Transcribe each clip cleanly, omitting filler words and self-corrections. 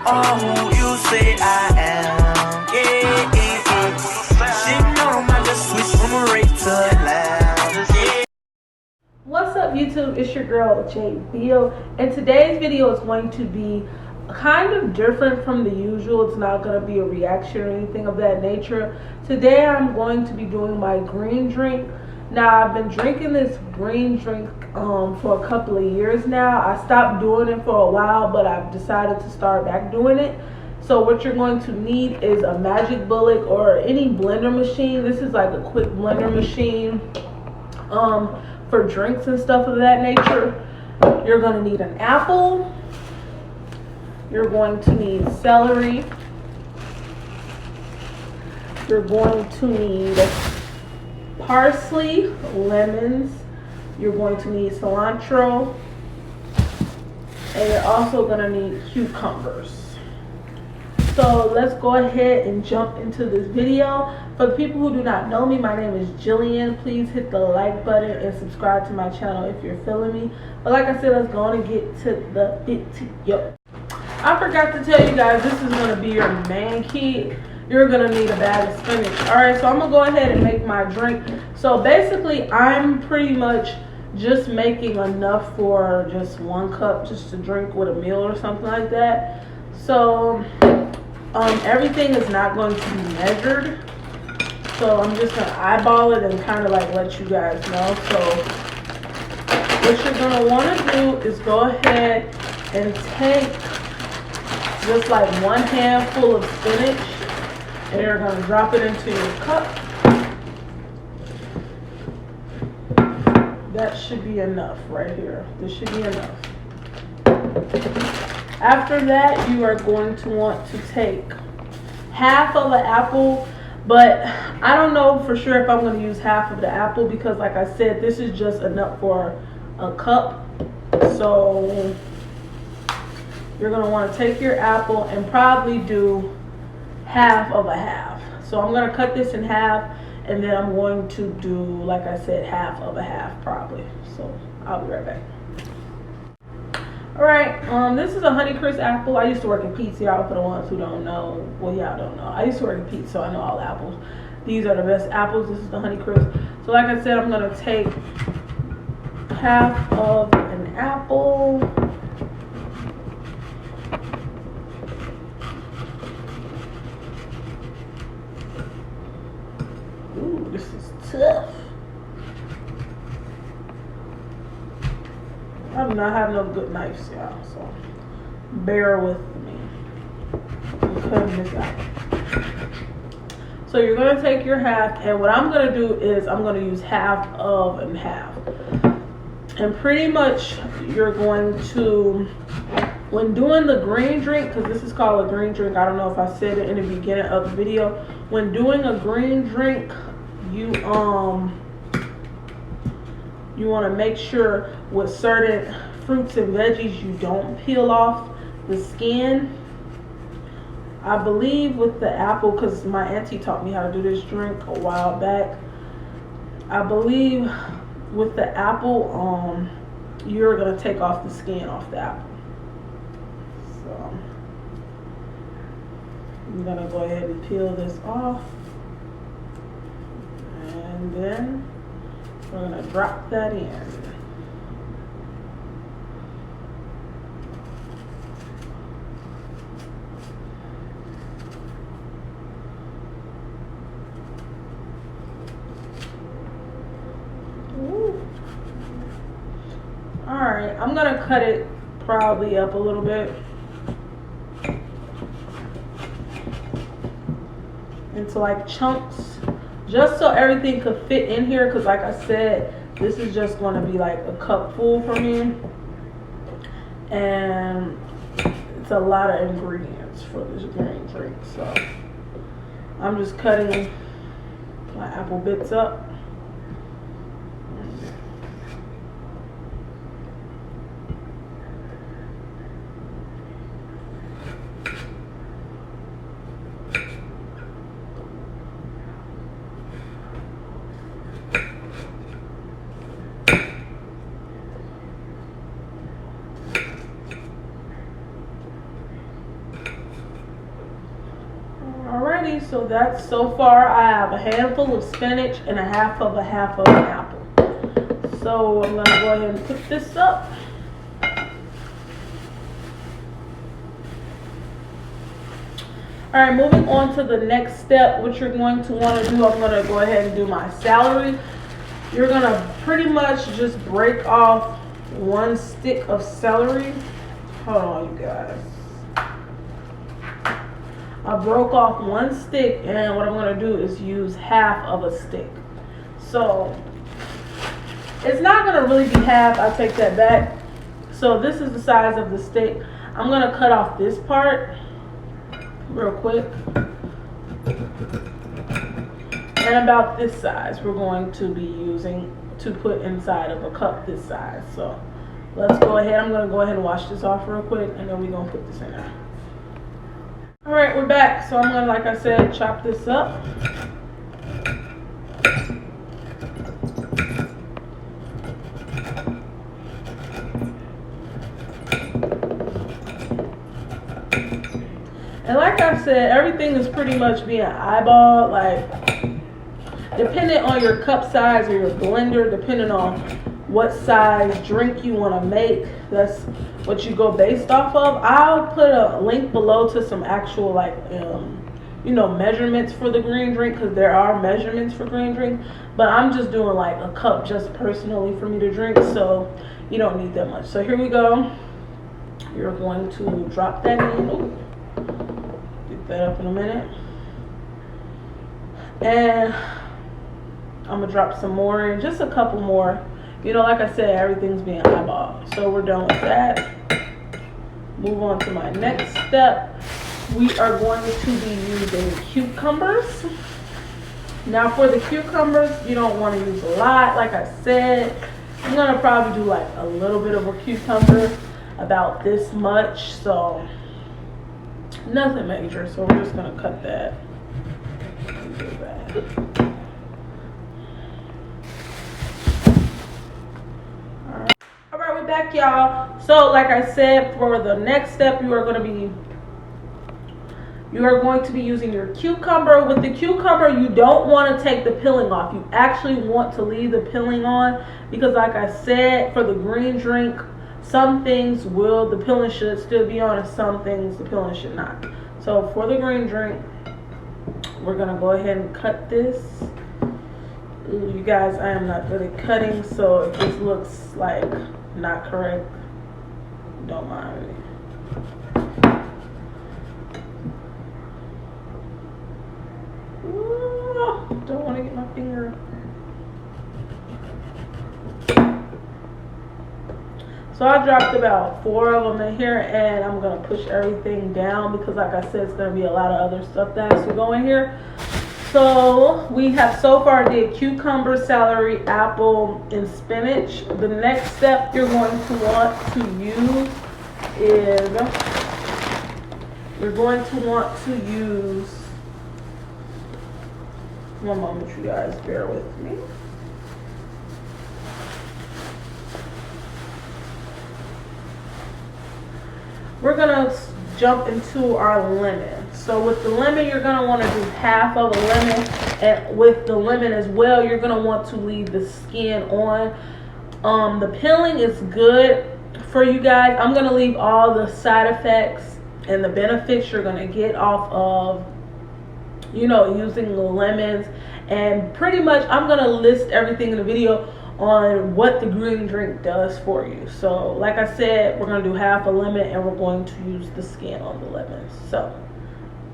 or who you say I am. Yeah, yeah, yeah. She know I just switched from a rate to a lounge. Yeah. What's up, YouTube? It's your girl JBO, and today's video is going to be kind of different from the usual. It's not going to be a reaction or anything of that nature. Today I'm going to be doing my green drink. Now, I've been drinking this green drink for a couple of years now. I stopped doing it for a while, but I've decided to start back doing it. So what you're going to need is a Magic Bullet or any blender machine. This is like a quick blender machine for drinks and stuff of that nature. You're going to need an apple. You're going to need celery. You're going to need parsley, lemons. You're going to need cilantro. And you're also going to need cucumbers. So let's go ahead and jump into this video. For the people who do not know me, my name is Jillian. Please hit the like button and subscribe to my channel if you're feeling me. But like I said, let's go on and get to the video. I forgot to tell you guys, this is going to be your main key. You're going to need a bag of spinach. Alright, so I'm going to go ahead and make my drink. So basically, I'm pretty much just making enough for just 1 cup just to drink with a meal or something like that. So everything is not going to be measured. So I'm just going to eyeball it and kind of like let you guys know. So what you're going to want to do is go ahead and take just like 1 handful of spinach, and you're going to drop it into your cup. That should be enough right here. This should be enough. After that, you are going to want to take half of an apple, but I don't know for sure if I'm going to use half of the apple because like I said, this is just enough for a cup. So you're going to want to take your apple and probably do half of a half. So I'm going to cut this in half, and then I'm going to do, like I said, half of a half probably. So I'll be right back. Alright, this is a Honeycrisp apple. I used to work in Pete's, y'all, for the ones who don't know. Well, y'all don't know. I used to work in Pete's, so I know all apples. These are the best apples. This is the Honeycrisp. So like I said, I'm going to take half of an apple. Ooh, this is tough. I do not have no good knives, y'all, so bear with me. I'm cutting this out. So you're going to take your half, and what I'm going to do is I'm going to use half of and half. And pretty much you're going to, when doing the green drink, because this is called a green drink, I don't know if I said it in the beginning of the video. When doing a green drink, you want to make sure with certain fruits and veggies you don't peel off the skin. I believe with the apple, because my auntie taught me how to do this drink a while back, I believe with the apple you're going to take off the skin off the apple. So I'm going to go ahead and peel this off, and then we're going to drop that in. Alright, I'm going to cut it probably up a little bit into like chunks, just so everything could fit in here, because like I said, this is just going to be like a cup full for me, and it's a lot of ingredients for this green drink. So I'm just cutting my apple bits up. Alrighty, so that's so far I have a handful of spinach and a half of an apple. So I'm gonna go ahead and put this up. Alright, moving on to the next step, what you're going to want to do, I'm going to go ahead and do my celery. You're going to pretty much just break off one stick of celery. Hold on, you guys. I broke off one stick, and what I'm going to do is use half of a stick. So it's not going to really be half. I take that back. So this is the size of the stick. I'm going to cut off this part real quick. And about this size we're going to be using to put inside of a cup this size. So let's go ahead. I'm going to go ahead and wash this off real quick, and then we're going to put this in there. Alright, we're back. So I'm going to, like I said, chop this up. And like I said, everything is pretty much being eyeballed, like depending on your cup size or your blender, depending on what size drink you want to make, that's what you go based off of. I'll put a link below to some actual measurements for the green drink, because there are measurements for green drink, but I'm just doing like a cup just personally for me to drink, so you don't need that much. So here we go. You're going to drop that in. Ooh. Get that up in a minute. And I'm gonna drop some more in, just a couple more. Like I said, everything's being eyeballed. So we're done with that. Move on to my next step. We are going to be using cucumbers. Now for the cucumbers, you don't want to use a lot. Like I said, I'm gonna probably do like a little bit of a cucumber, about this much, so nothing major. So we're just gonna cut that. Alright, we're back, y'all. So like I said, for the next step, you are going to be using your cucumber. With the cucumber, you don't want to take the peeling off. You actually want to leave the peeling on, because like I said, for the green drink, some things the peeling should still be on, and some things the peeling should not. So for the green drink, we're gonna go ahead and cut this. Ooh, you guys, I am not good at cutting, so if this looks like not correct, don't mind me. Ooh, don't want to get my finger. So I dropped about 4 of them in here, and I'm going to push everything down because like I said, it's going to be a lot of other stuff that has to go in here. So we have so far did cucumber, celery, apple, and spinach. The next step you're going to want to use is, one moment, you guys, bear with me. We're gonna jump into our lemon. So with the lemon, you're gonna want to do half of a lemon, and with the lemon as well, you're gonna want to leave the skin on. The peeling is good for you guys. I'm gonna leave all the side effects and the benefits you're gonna get off of, using the lemons, and pretty much I'm gonna list everything in the video on what the green drink does for you. So like I said, we're going to do half a lemon, and we're going to use the skin on the lemon. So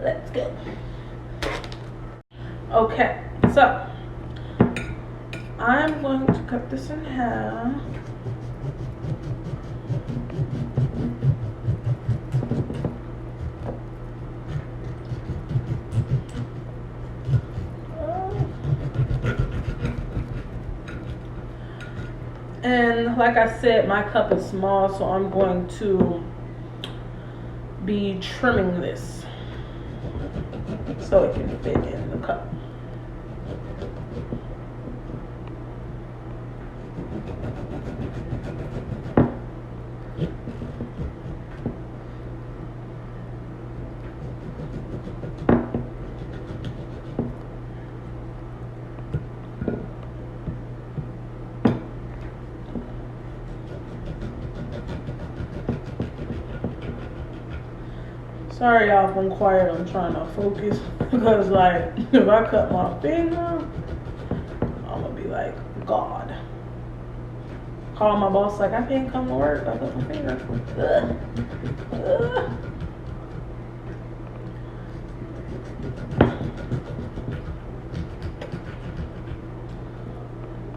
let's go. Okay, so I'm going to cut this in half. And like I said, my cup is small, so I'm going to be trimming this so it can fit in the cup. Sorry y'all if I'm quiet, I'm trying to focus. Because like, if I cut my finger, I'm gonna be like, God. Call my boss like, I can't come to work, I cut my finger. Ugh. Ugh.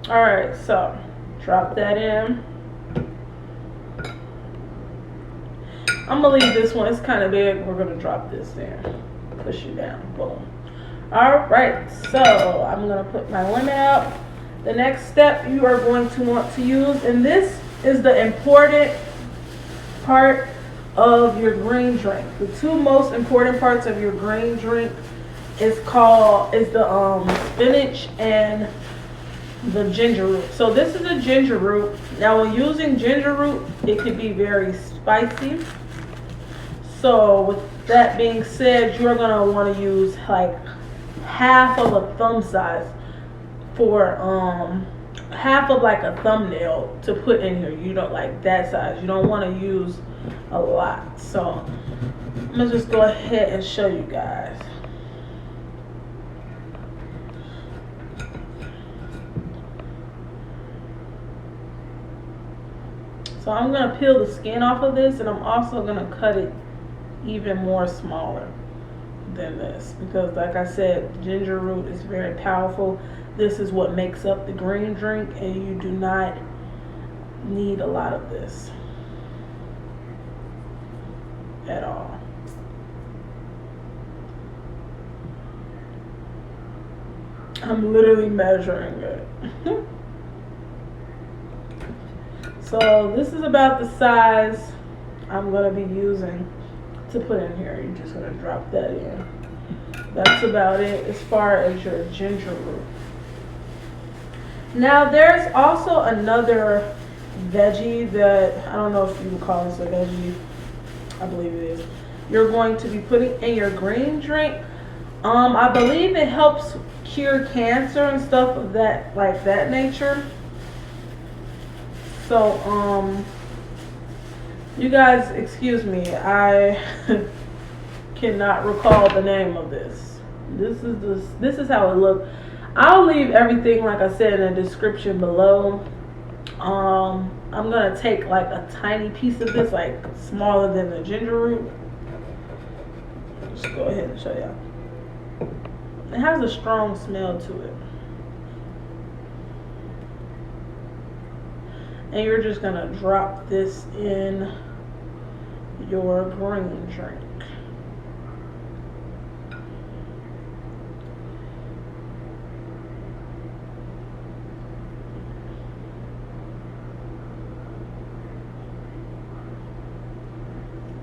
Alright, so drop that in. I'm gonna leave this one, it's kind of big. We're gonna drop this in. Push it down. Boom. Alright, so I'm gonna put my lemon up. The next step you are going to want to use, and this is the important part of your green drink. The two most important parts of your green drink is the spinach and the ginger root. So this is a ginger root. Now when using ginger root, it could be very spicy. So with that being said, you're gonna want to use like half of a thumb size for half of like a thumbnail to put in here. You don't like that size. You don't want to use a lot. So I'm gonna just go ahead and show you guys. So I'm gonna peel the skin off of this, and I'm also gonna cut it even more smaller than this, because like I said, ginger root is very powerful. This is what makes up the green drink, and you do not need a lot of this at all. I'm literally measuring it. So this is about the size I'm going to be using to put in here. You're just going to drop that in. That's about it as far as your ginger root. Now there's also another veggie that, I don't know if you would call this a veggie, I believe it is, you're going to be putting in your green drink. I believe it helps cure cancer and stuff of that, like that nature. So you guys excuse me, I cannot recall the name of this. This is how it looks. I'll leave everything, like I said, in the description below. I'm gonna take like a tiny piece of this, like smaller than the ginger root. Just go ahead and show y'all. It has a strong smell to it. And you're just gonna drop this in your green drink.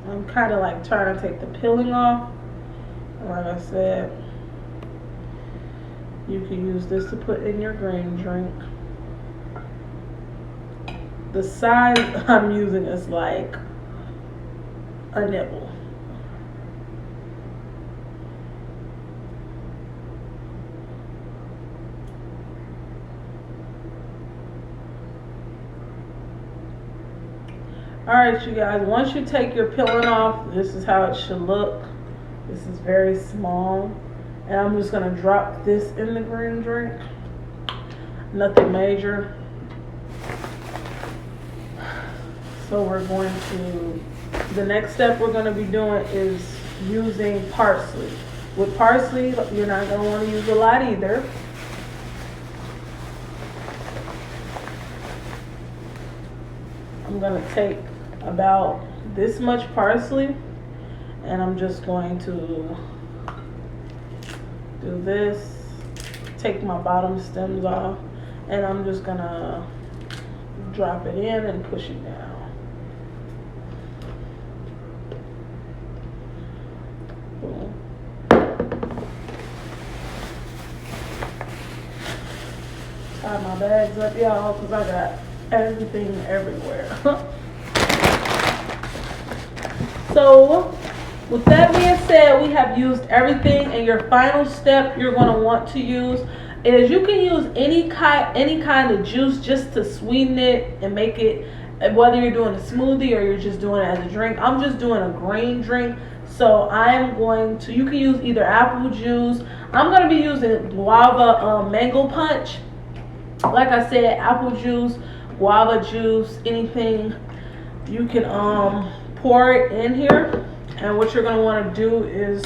I'm kind of like trying to take the peeling off. Like I said, you can use this to put in your green drink. The size I'm using is like a nibble. Alright you guys, once you take your peeling off, this is how it should look. This is very small. And I'm just going to drop this in the green drink. Nothing major. So we're going to, the next step we're going to be doing is using parsley. With parsley, you're not going to want to use a lot either. I'm going to take about this much parsley, and I'm just going to do this, take my bottom stems off, and I'm just going to drop it in and push it down. Boom. Tie my bags up, y'all, because I got everything everywhere. So with that being said, we have used everything, and your final step you're going to want to use is, you can use any kind of juice just to sweeten it and make it whether you're doing a smoothie or you're just doing it as a drink. I'm just doing a green drink. So I am going to, you can use either apple juice. I'm going to be using guava mango punch. Like I said, apple juice, guava juice, anything. You can pour it in here. And what you're going to want to do is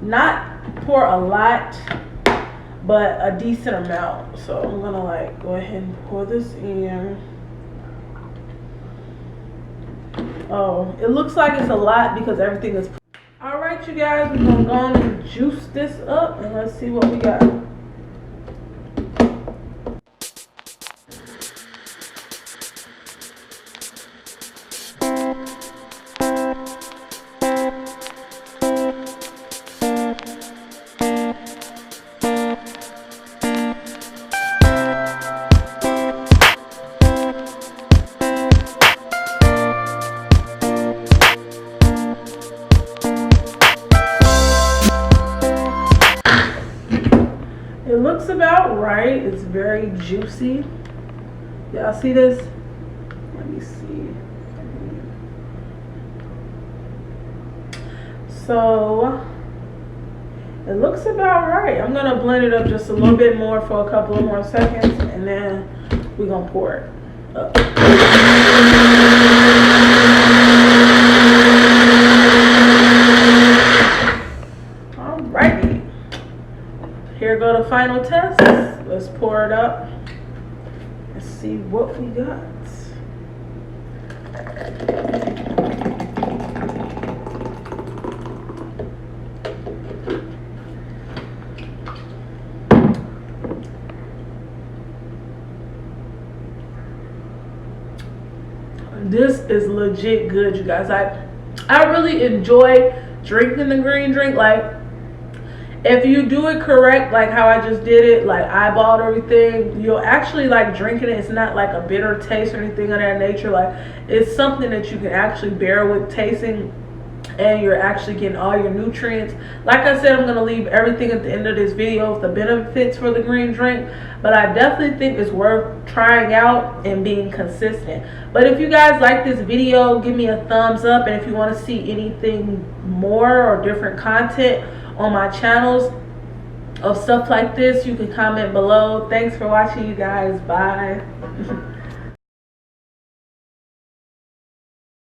not pour a lot, but a decent amount. So I'm going to like go ahead and pour this in. Oh, it looks like it's a lot because everything is. All right, you guys, we're gonna go on and juice this up, and let's see what we got. It looks about right. It's very juicy. Y'all see this? Let me see. So it looks about right. I'm gonna blend it up just a little bit more for a couple of more seconds, and then we're gonna pour it up. Alrighty. Here go the final test. Let's pour it up and see what we got. This is legit good, you guys. I really enjoy drinking the green drink. Like, if you do it correct, like how I just did it, like eyeballed everything, you'll actually like drinking it. It's not like a bitter taste or anything of that nature. Like, it's something that you can actually bear with tasting, and you're actually getting all your nutrients. Like I said, I'm going to leave everything at the end of this video with the benefits for the green drink, but I definitely think it's worth trying out and being consistent. But if you guys like this video, give me a thumbs up, and if you want to see anything more or different content on my channels of stuff like this, you can comment below. Thanks for watching, you guys. Bye.